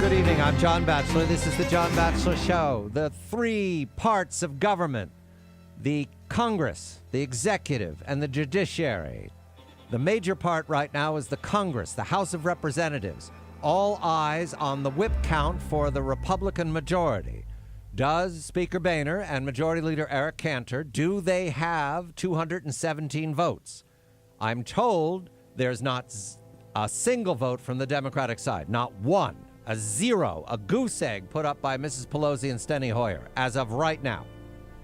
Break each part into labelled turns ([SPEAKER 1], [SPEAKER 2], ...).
[SPEAKER 1] Good evening. I'm John Batchelor. This is the John Batchelor Show. The three parts of government, the Congress, the executive, and the judiciary. The major part right now is the Congress, the House of Representatives. All eyes on the whip count for the Republican majority. Does Speaker Boehner and Majority Leader Eric Cantor, do they have 217 votes? I'm told there's not a single vote from the Democratic side, not one. A zero, a goose egg put up by Mrs. Pelosi and Steny Hoyer as of right now.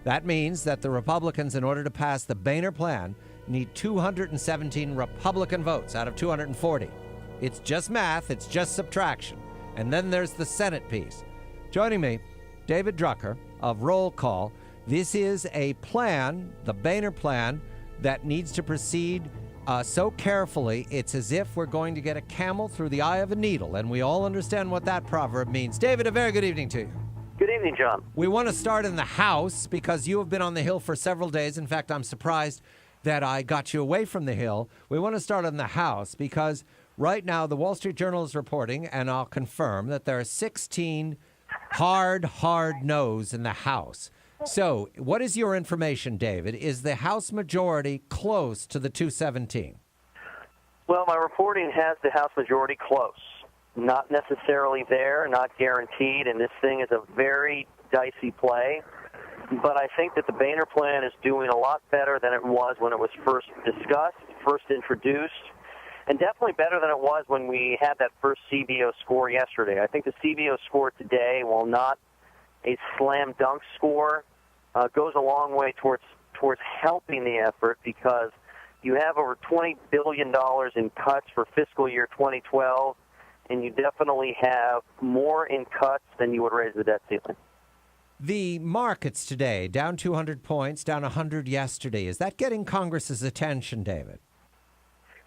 [SPEAKER 1] That means that the Republicans, in order to pass the Boehner plan, need 217 Republican votes out of 240. It's just math, it's just subtraction. And then there's the Senate piece. Joining me, David Drucker of Roll Call. This is a plan, the Boehner plan, that needs to proceed so carefully, it's as if we're going to get a camel through the eye of a needle, and we all understand what that proverb means. David, a very good evening to you.
[SPEAKER 2] Good evening, John.
[SPEAKER 1] We want to start in the House because you have been on the Hill for several days. In fact, I'm surprised that I got you away from the Hill. We want to start in the House because right now the Wall Street Journal is reporting, and I'll confirm, that there are 16 hard no's in the House. So, what is your information, David? Is the House majority close to the 217?
[SPEAKER 2] Well, my reporting has the House majority close. Not necessarily there, not guaranteed, and this thing is a very dicey play. But I think that the Boehner plan is doing a lot better than it was when it was first discussed, first introduced, and definitely better than it was when we had that first CBO score yesterday. I think the CBO score today, while not a slam dunk score, goes a long way towards helping the effort because you have over $20 billion in cuts for fiscal year 2012, and you definitely have more in cuts than you would raise the debt ceiling.
[SPEAKER 1] The markets today, down 200 points, down 100 yesterday. Is that getting Congress's attention, David?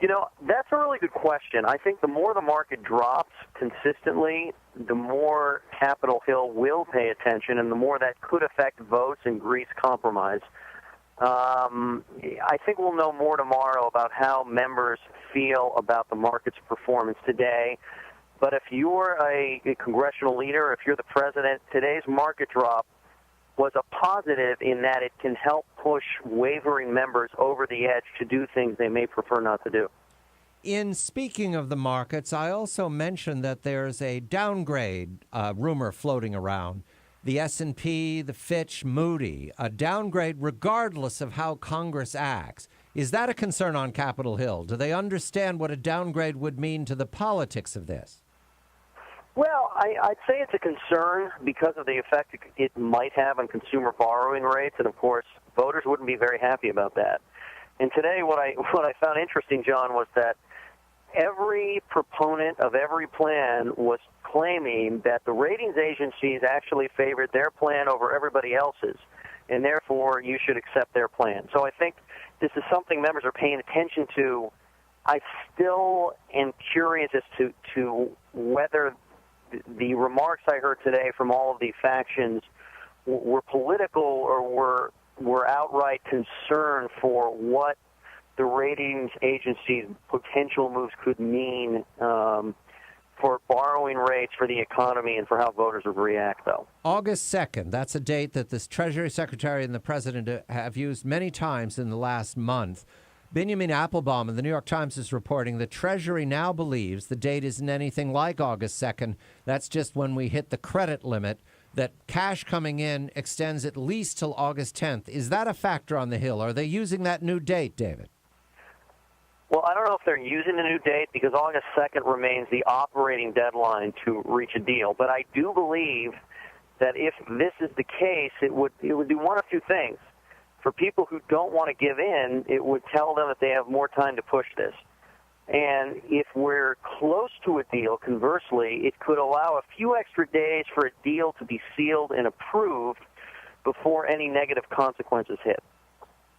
[SPEAKER 2] You know, that's a really good question. I think the more the market drops consistently, the more Capitol Hill will pay attention, and the more that could affect votes and grease compromise. I think we'll know more tomorrow about how members feel about the market's performance today. But if you're a congressional leader, if you're the president, today's market drop was a positive in that it can help push wavering members over the edge to do things they may prefer not to do.
[SPEAKER 1] In speaking of the markets, I also mentioned that there's a downgrade rumor floating around. The S&P, the Fitch, Moody, a downgrade regardless of how Congress acts. Is that a concern on Capitol Hill? Do they understand what a downgrade would mean to the politics of this?
[SPEAKER 2] Well, I'd say it's a concern because of the effect it might have on consumer borrowing rates, and of course, voters wouldn't be very happy about that. And today, what I found interesting, John, was that every proponent of every plan was claiming that the ratings agencies actually favored their plan over everybody else's, and therefore you should accept their plan. So I think this is something members are paying attention to. I still am curious as to whether the remarks I heard today from all of the factions were political or were outright concern for what the ratings agency's potential moves could mean for borrowing rates, for the economy, and for how voters would react, though.
[SPEAKER 1] August 2nd, that's a date that the Treasury Secretary and the President have used many times in the last month. Benjamin Applebaum of the New York Times is reporting the Treasury now believes the date isn't anything like August 2nd. That's just when we hit the credit limit, that cash coming in extends at least till August 10th. Is that a factor on the Hill? Are they using that new date, David?
[SPEAKER 2] Well, I don't know if they're using the new date because August 2nd remains the operating deadline to reach a deal. But I do believe that if this is the case, it would do one of two things. For people who don't want to give in, it would tell them that they have more time to push this. And if we're close to a deal, conversely, it could allow a few extra days for a deal to be sealed and approved before any negative consequences hit.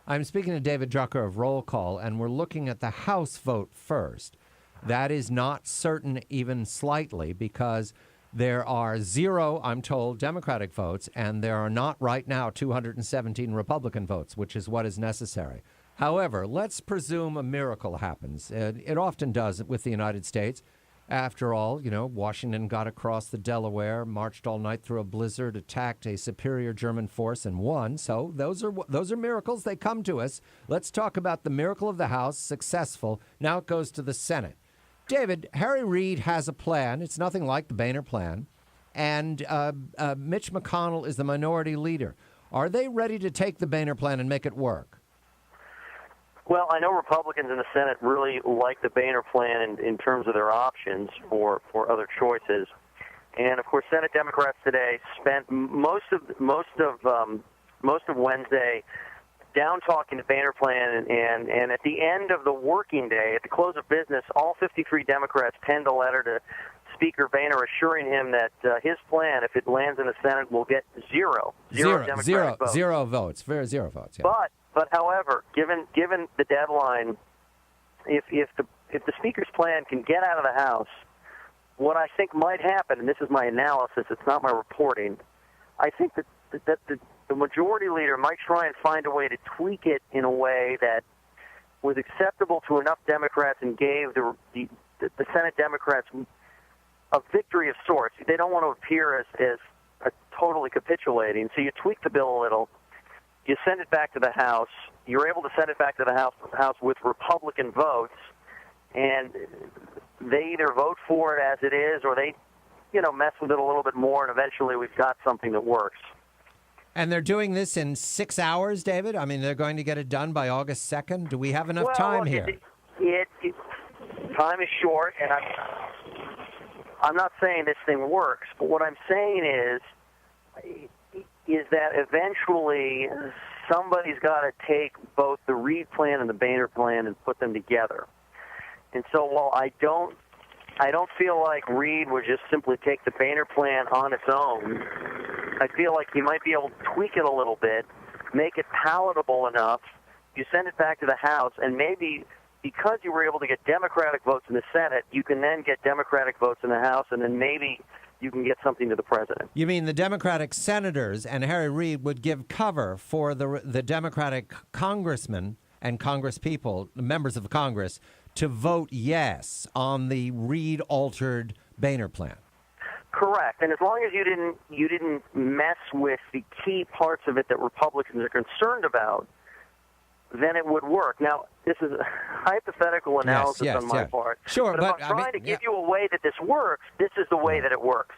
[SPEAKER 1] I'm speaking to David Drucker of Roll Call, and we're looking at the House vote first. That is not certain even slightly because there are 0, I'm told, Democratic votes, and there are not right now 217 Republican votes, which is what is necessary. However, let's presume a miracle happens. It often does with the United States. After all, Washington got across the Delaware, marched all night through a blizzard, attacked a superior German force, and won. So those are miracles. They come to us. Let's talk about the miracle of the House, successful. Now it goes to the Senate. David, Harry Reid has a plan. It's nothing like the Boehner plan. And Mitch McConnell is the minority leader. Are they ready to take the Boehner plan and make it work?
[SPEAKER 2] Well, I know Republicans in the Senate really like the Boehner plan in terms of their options for other choices, and of course, Senate Democrats today spent most of Wednesday down talking the Boehner plan, and at the end of the working day, at the close of business, all 53 Democrats penned a letter to Speaker Boehner assuring him that his plan, if it lands in the Senate, will get zero Democratic votes.
[SPEAKER 1] Zero votes. Zero votes. Yeah.
[SPEAKER 2] But however, given the deadline, if the Speaker's plan can get out of the House, what I think might happen, and this is my analysis, it's not my reporting, I think that the majority leader might try and find a way to tweak it in a way that was acceptable to enough Democrats and gave the Senate Democrats a victory of sorts. They don't want to appear as totally capitulating, so you tweak the bill a little. You send it back to the House. You're able to send it back to the House with Republican votes, and they either vote for it as it is, or they, mess with it a little bit more, and eventually we've got something that works.
[SPEAKER 1] And they're doing this in 6 hours, David? I mean, they're going to get it done by August 2nd? Do we have enough time here?
[SPEAKER 2] Time is short, and I'm not saying this thing works, but what I'm saying is that eventually somebody's got to take both the Reid plan and the Boehner plan and put them together. And so while I don't feel like Reid would just simply take the Boehner plan on its own, I feel like he might be able to tweak it a little bit, make it palatable enough. You send it back to the House, and maybe because you were able to get Democratic votes in the Senate, you can then get Democratic votes in the House, and then maybe you can get something to the president.
[SPEAKER 1] You mean the Democratic senators and Harry Reid would give cover for the Democratic congressmen and congresspeople, members of Congress, to vote yes on the Reid-altered Boehner plan?
[SPEAKER 2] Correct. And as long as you didn't mess with the key parts of it that Republicans are concerned about, then it would work. Now, this is a hypothetical analysis on my part.
[SPEAKER 1] Sure,
[SPEAKER 2] but if I'm trying to give you a way that this works, this is the way that it works.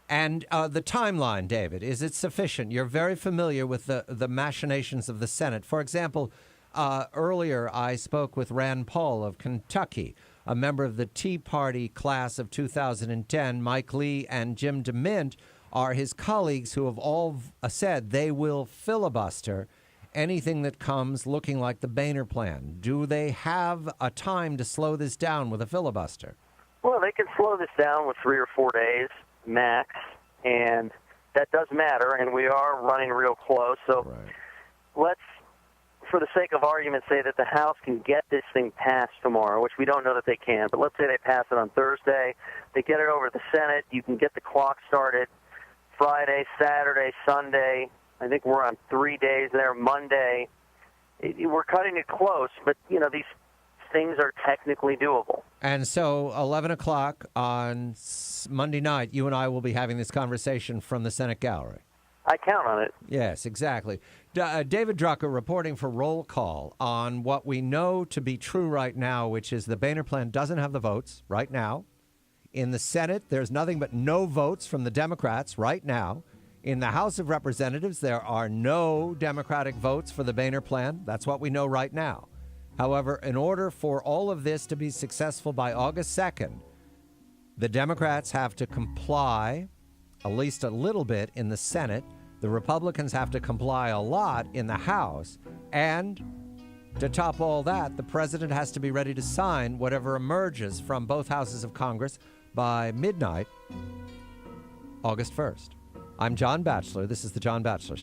[SPEAKER 1] And the timeline, David, is it sufficient? You're very familiar with the machinations of the Senate. For example, earlier I spoke with Rand Paul of Kentucky, a member of the Tea Party class of 2010. Mike Lee and Jim DeMint are his colleagues who have all said they will filibuster anything that comes looking like the Boehner plan. Do they have a time to slow this down with a filibuster?
[SPEAKER 2] Well, they can slow this down with 3 or 4 days max, and that does matter, and we are running real close. So let's, for the sake of argument, say that the House can get this thing passed tomorrow, which we don't know that they can, but let's say they pass it on Thursday. They get it over to the Senate. You can get the clock started Friday, Saturday, Sunday. I think we're on 3 days there, Monday. We're cutting it close, but, these things are technically doable.
[SPEAKER 1] And so 11 o'clock on Monday night, you and I will be having this conversation from the Senate gallery.
[SPEAKER 2] I count on it.
[SPEAKER 1] Yes, exactly. David Drucker reporting for Roll Call on what we know to be true right now, which is the Boehner plan doesn't have the votes right now. In the Senate, there's nothing but no votes from the Democrats right now. In the House of Representatives, there are no Democratic votes for the Boehner plan. That's what we know right now. However, in order for all of this to be successful by August 2nd, the Democrats have to comply at least a little bit in the Senate. The Republicans have to comply a lot in the House. And to top all that, the president has to be ready to sign whatever emerges from both houses of Congress by midnight, August 1st. I'm John Batchelor. This is The John Batchelor Show.